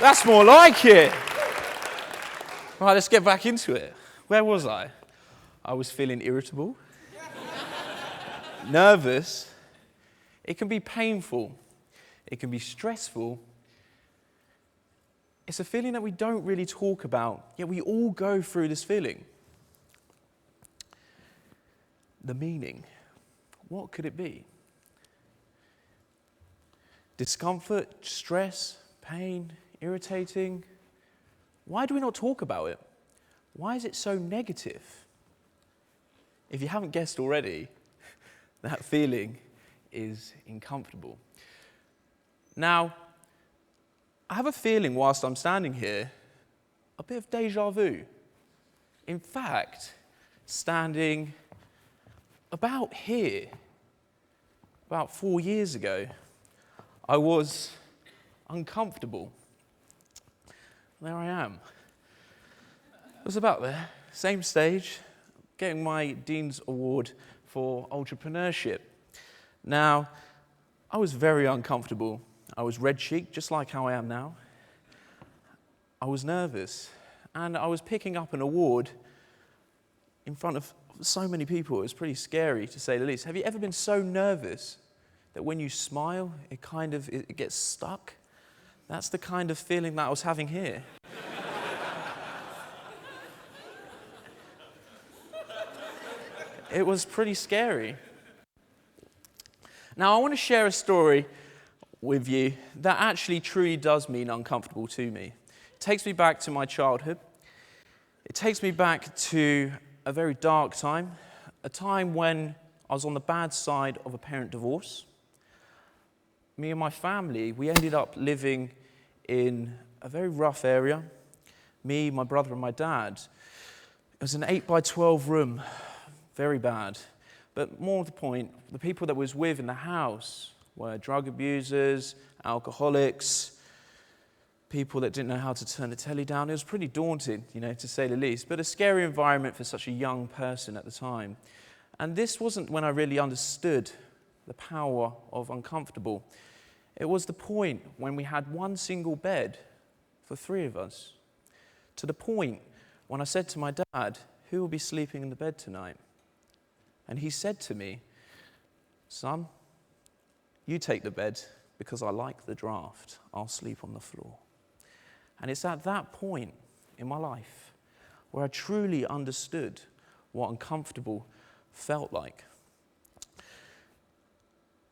That's more like it. Right, let's get back into it. Where was I? I was feeling irritable, nervous. It can be painful. It can be stressful. It's a feeling that we don't really talk about, yet we all go through this feeling. The meaning. What could it be? Discomfort, stress, pain, irritating. Why do we not talk about it? Why is it so negative? If you haven't guessed already, that feeling is uncomfortable. Now, I have a feeling whilst I'm standing here, a bit of déjà vu. In fact, standing about here, about 4 years ago, I was uncomfortable. There I am. It was about there, same stage, getting my Dean's Award for Entrepreneurship. Now, I was very uncomfortable. I was red-cheeked, just like how I am now. I was nervous, and I was picking up an award in front of so many people. It was pretty scary, to say the least. Have you ever been so nervous that when you smile, it gets stuck? That's the kind of feeling that I was having here. It was pretty scary. Now, I want to share a story with you that actually truly does mean uncomfortable to me. It takes me back to my childhood. It takes me back to a very dark time, a time when I was on the bad side of a parent divorce. Me and my family, we ended up living in a very rough area. Me, my brother, and my dad. It was an 8x12 room, very bad. But more to the point, the people that was with in the house were drug abusers, alcoholics, people that didn't know how to turn the telly down. It was pretty daunting, to say the least, but a scary environment for such a young person at the time. And this wasn't when I really understood the power of uncomfortable. It was the point when we had one single bed for 3 of us, to the point when I said to my dad, "Who will be sleeping in the bed tonight?" And he said to me, "Son, you take the bed because I like the draft. I'll sleep on the floor." And it's at that point in my life where I truly understood what uncomfortable felt like.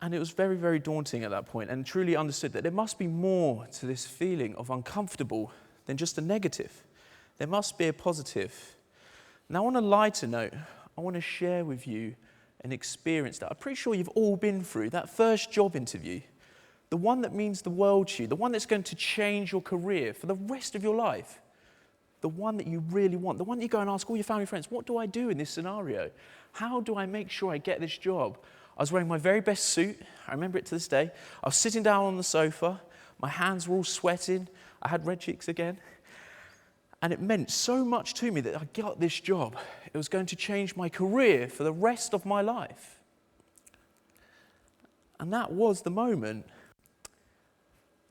And it was very, very daunting at that point, and truly understood that there must be more to this feeling of uncomfortable than just a negative. There must be a positive. Now, on a lighter note, I want to share with you an experience that I'm pretty sure you've all been through, that first job interview, the one that means the world to you, the one that's going to change your career for the rest of your life, the one that you really want, the one that you go and ask all your family and friends, what do I do in this scenario? How do I make sure I get this job? I was wearing my very best suit. I remember it to this day. I was sitting down on the sofa. My hands were all sweating. I had red cheeks again. And it meant so much to me that I got this job. It was going to change my career for the rest of my life. And that was the moment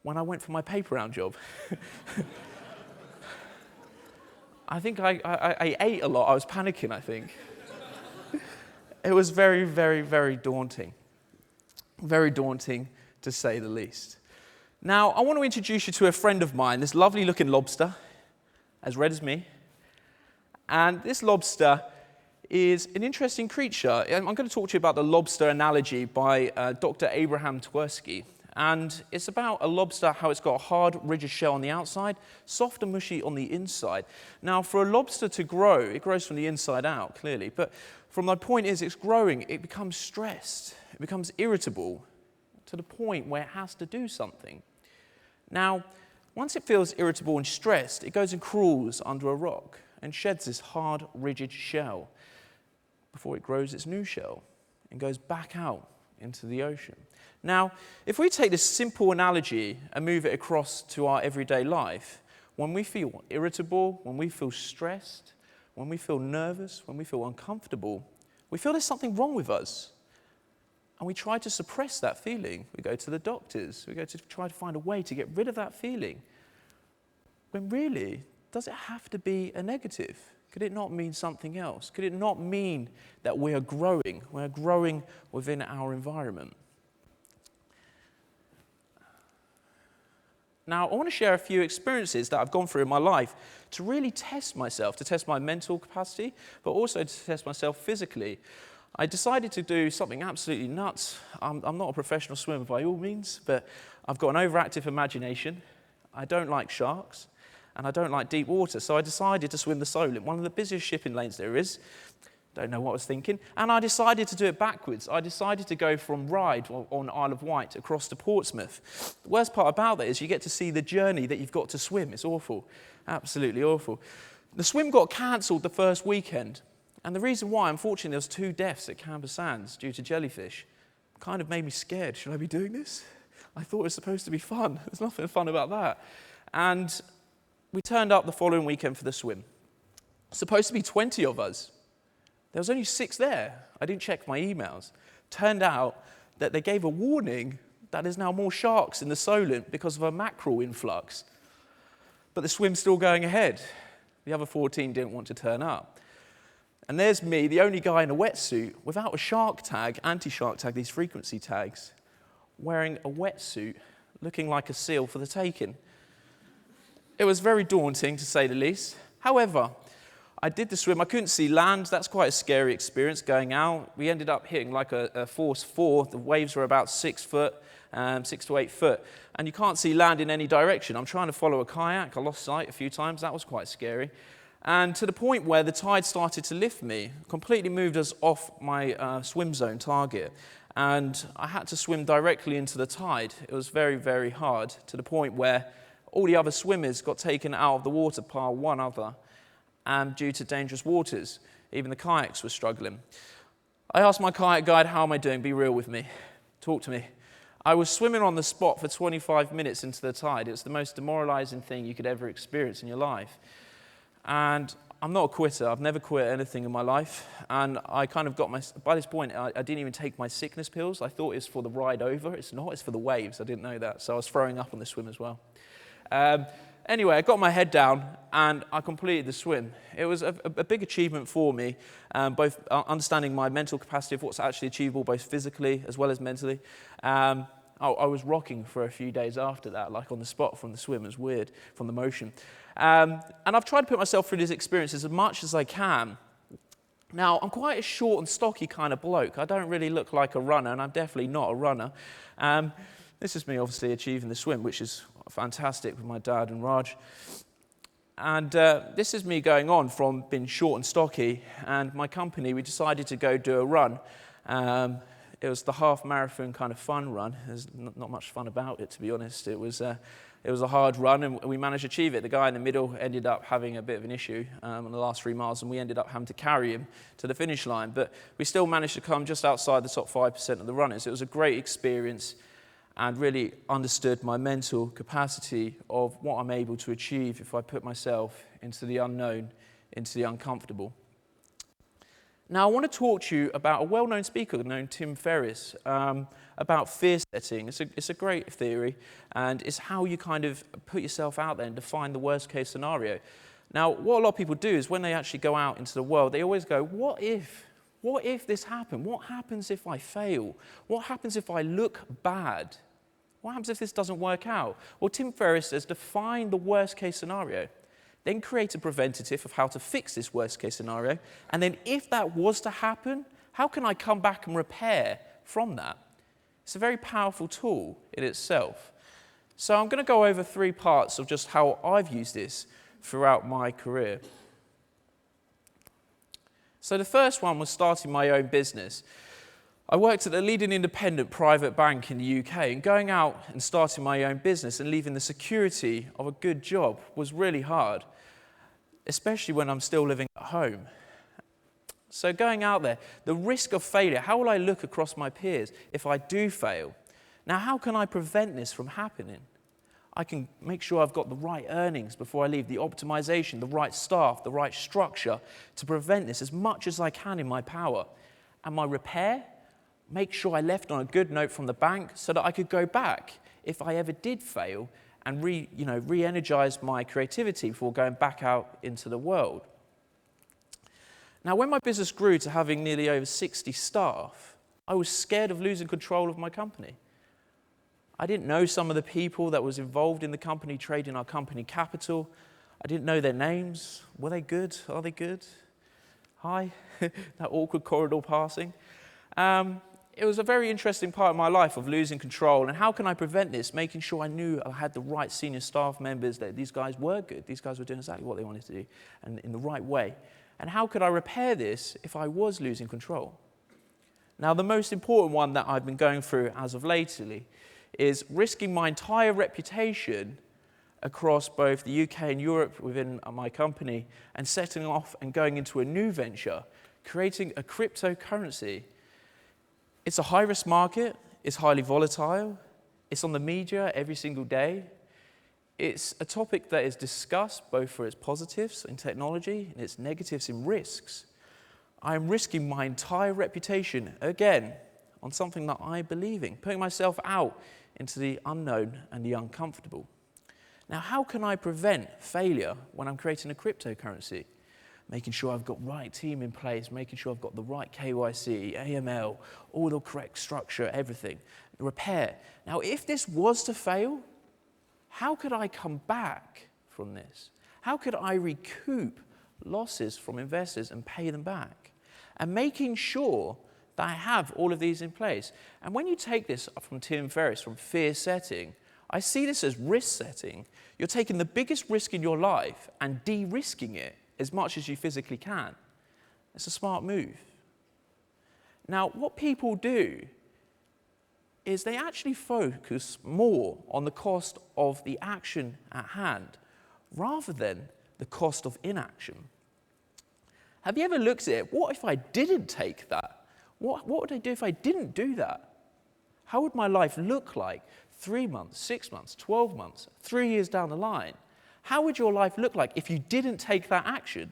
when I went for my paper round job. I think I ate a lot. I was panicking, I think. It was very, very, very daunting. Very daunting, to say the least. Now, I want to introduce you to a friend of mine, this lovely-looking lobster, as red as me. And this lobster is an interesting creature. I'm going to talk to you about the lobster analogy by Dr. Abraham Tversky. And it's about a lobster, how it's got a hard, rigid shell on the outside, soft and mushy on the inside. Now, for a lobster to grow, it grows from the inside out, clearly. But from my point is, it's growing, it becomes stressed, it becomes irritable, to the point where it has to do something. Now, once it feels irritable and stressed, it goes and crawls under a rock and sheds this hard, rigid shell before it grows its new shell and goes back out into the ocean. Now, if we take this simple analogy and move it across to our everyday life, when we feel irritable, when we feel stressed, when we feel nervous, when we feel uncomfortable, we feel there's something wrong with us. And we try to suppress that feeling. We go to the doctors. We go to try to find a way to get rid of that feeling. when really, does it have to be a negative? Could it not mean something else? Could it not mean that we're growing within our environment? Now, I want to share a few experiences that I've gone through in my life to really test myself, to test my mental capacity, but also to test myself physically. I decided to do something absolutely nuts. I'm not a professional swimmer by all means, but I've got an overactive imagination. I don't like sharks, and I don't like deep water, so I decided to swim the Solent, one of the busiest shipping lanes there is. Don't know what I was thinking. And I decided to do it backwards. I decided to go from Ryde on Isle of Wight across to Portsmouth. The worst part about that is you get to see the journey that you've got to swim. It's awful, absolutely awful. The swim got cancelled the first weekend. And the reason why, unfortunately, there was 2 deaths at Camber Sands due to jellyfish. Kind of made me scared. Should I be doing this? I thought it was supposed to be fun. There's nothing fun about that. And we turned up the following weekend for the swim. Supposed to be 20 of us. There was only 6 there. I didn't check my emails. Turned out that they gave a warning that there's now more sharks in the Solent because of a mackerel influx. But the swim's still going ahead. The other 14 didn't want to turn up. And there's me, the only guy in a wetsuit, without a shark tag, anti-shark tag, these frequency tags, wearing a wetsuit, looking like a seal for the taking. It was very daunting, to say the least. However, I did the swim. I couldn't see land. That's quite a scary experience going out. We ended up hitting like a force 4. The waves were about 6 foot, 6 to 8 foot. And you can't see land in any direction. I'm trying to follow a kayak. I lost sight a few times. That was quite scary. And to the point where the tide started to lift me, completely moved us off my swim zone target. And I had to swim directly into the tide. It was very, very hard, to the point where all the other swimmers got taken out of the water, bar one other. Due to dangerous waters. Even the kayaks were struggling. I asked my kayak guide, how am I doing? Be real with me. Talk to me. I was swimming on the spot for 25 minutes into the tide. It was the most demoralizing thing you could ever experience in your life. And I'm not a quitter. I've never quit anything in my life. And I kind of got by this point, I didn't even take my sickness pills. I thought it was for the ride over. It's not. It's for the waves. I didn't know that. So I was throwing up on the swim as well. Anyway, I got my head down and I completed the swim. It was a big achievement for me, both understanding my mental capacity of what's actually achievable, both physically as well as mentally. I was rocking for a few days after that, like on the spot from the swim. It was weird, from the motion. And I've tried to put myself through these experiences as much as I can. Now, I'm quite a short and stocky kind of bloke. I don't really look like a runner, and I'm definitely not a runner. This is me obviously achieving the swim, which is fantastic with my dad and Raj. And this is me going on from being short and stocky, and my company, we decided to go do a run. It was the half marathon kind of fun run. There's not much fun about it, to be honest. It was a hard run, and we managed to achieve it. The guy in the middle ended up having a bit of an issue on the last 3 miles, and we ended up having to carry him to the finish line. But we still managed to come just outside the top 5% of the runners. It was a great experience, and really understood my mental capacity of what I'm able to achieve if I put myself into the unknown, into the uncomfortable. Now, I want to talk to you about a well-known speaker named Tim Ferriss, about fear setting. It's a great theory, and it's how you kind of put yourself out there and define the worst-case scenario. Now, what a lot of people do is when they actually go out into the world, they always go, what if? What if this happened? What happens if I fail? What happens if I look bad? What happens if this doesn't work out? Well, Tim Ferriss says define the worst-case scenario, then create a preventative of how to fix this worst-case scenario, and then if that was to happen, how can I come back and repair from that? It's a very powerful tool in itself. So I'm going to go over 3 parts of just how I've used this throughout my career. So the first one was starting my own business. I worked at a leading independent private bank in the UK, and going out and starting my own business and leaving the security of a good job was really hard, especially when I'm still living at home. So going out there, the risk of failure, how will I look across my peers if I do fail? Now, how can I prevent this from happening? I can make sure I've got the right earnings before I leave, the optimization, the right staff, the right structure to prevent this as much as I can in my power. And my repair, make sure I left on a good note from the bank so that I could go back if I ever did fail and re-energize my creativity before going back out into the world. Now, when my business grew to having nearly over 60 staff, I was scared of losing control of my company. I didn't know some of the people that was involved in the company, trading our company capital. I didn't know their names. Were they good? Are they good? Hi, that awkward corridor passing. It was a very interesting part of my life of losing control. And how can I prevent this? Making sure I knew I had the right senior staff members, that these guys were good. These guys were doing exactly what they wanted to do and in the right way. And how could I repair this if I was losing control? Now, the most important one that I've been going through as of lately is risking my entire reputation across both the UK and Europe within my company and setting off and going into a new venture, creating a cryptocurrency. It's a high-risk market, it's highly volatile, it's on the media every single day. It's a topic that is discussed both for its positives in technology and its negatives in risks. I am risking my entire reputation, again, on something that I believe in, putting myself out into the unknown and the uncomfortable. Now, how can I prevent failure when I'm creating a cryptocurrency? Making sure I've got the right team in place, making sure I've got the right KYC, AML, all the correct structure, everything. Repair. Now, if this was to fail, how could I come back from this? How could I recoup losses from investors and pay them back? And making sure that I have all of these in place. And when you take this from Tim Ferriss, from fear setting, I see this as risk setting. You're taking the biggest risk in your life and de-risking it as much as you physically can. It's a smart move. Now, what people do is they actually focus more on the cost of the action at hand rather than the cost of inaction. Have you ever looked at it? What if I didn't take that? What would I do if I didn't do that? How would my life look like 3 months, 6 months, 12 months, 3 years down the line? How would your life look like if you didn't take that action?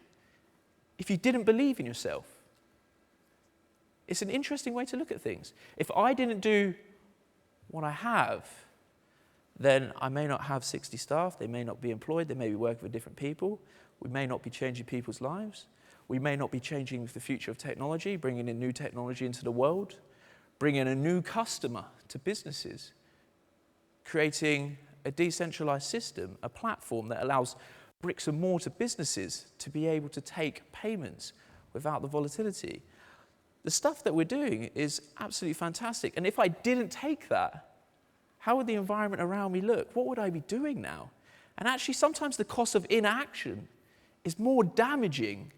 If you didn't believe in yourself? It's an interesting way to look at things. If I didn't do what I have, then I may not have 60 staff, they may not be employed, they may be working with different people, we may not be changing people's lives, we may not be changing the future of technology, bringing in new technology into the world, bringing a new customer to businesses, creating a decentralized system, a platform that allows bricks and mortar businesses to be able to take payments without the volatility. The stuff that we're doing is absolutely fantastic. And if I didn't take that, how would the environment around me look? What would I be doing now? And actually, sometimes the cost of inaction is more damaging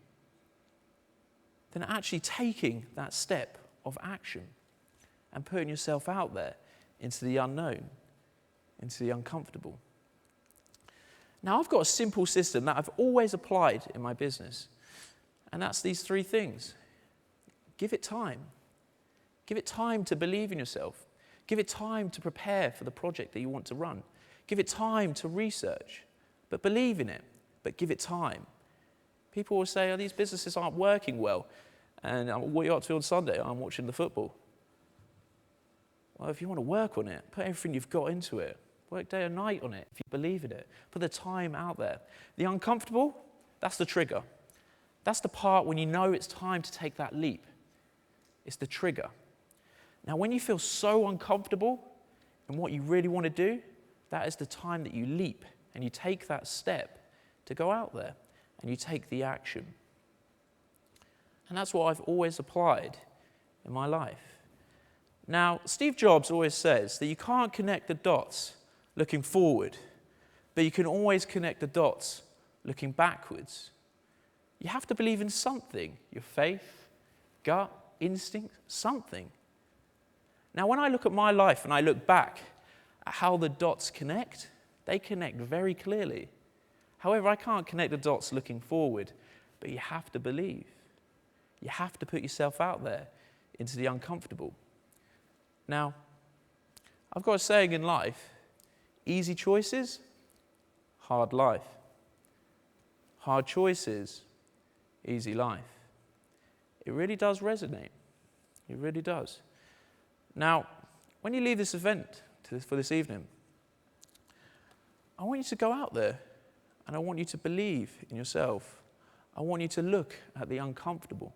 than actually taking that step of action and putting yourself out there into the unknown, into the uncomfortable. Now, I've got a simple system that I've always applied in my business, and that's these 3 things. Give it time. Give it time to believe in yourself. Give it time to prepare for the project that you want to run. Give it time to research, but believe in it, but give it time. People will say, oh, these businesses aren't working well, and what are you up to on Sunday? I'm watching the football. Well, if you want to work on it, put everything you've got into it. Work day and night on it if you believe in it. Put the time out there. The uncomfortable, that's the trigger. That's the part when you know it's time to take that leap. It's the trigger. Now, when you feel so uncomfortable in what you really want to do, that is the time that you leap and you take that step to go out there and you take the action. And that's what I've always applied in my life. Now, Steve Jobs always says that you can't connect the dots looking forward, but you can always connect the dots looking backwards. You have to believe in something, your faith, gut, instinct, something. Now, when I look at my life and I look back at how the dots connect, they connect very clearly. However, I can't connect the dots looking forward, but you have to believe. You have to put yourself out there into the uncomfortable. Now, I've got a saying in life, easy choices, hard life. Hard choices, easy life. It really does resonate. It really does. Now, when you leave this event for this evening, I want you to go out there and I want you to believe in yourself. I want you to look at the uncomfortable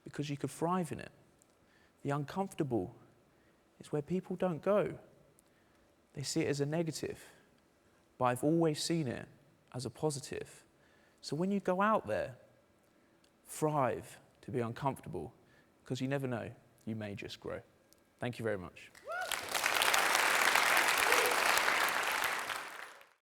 because you could thrive in it. The uncomfortable is where people don't go. They see it as a negative, but I've always seen it as a positive. So when you go out there, thrive to be uncomfortable because you never know, you may just grow. Thank you very much.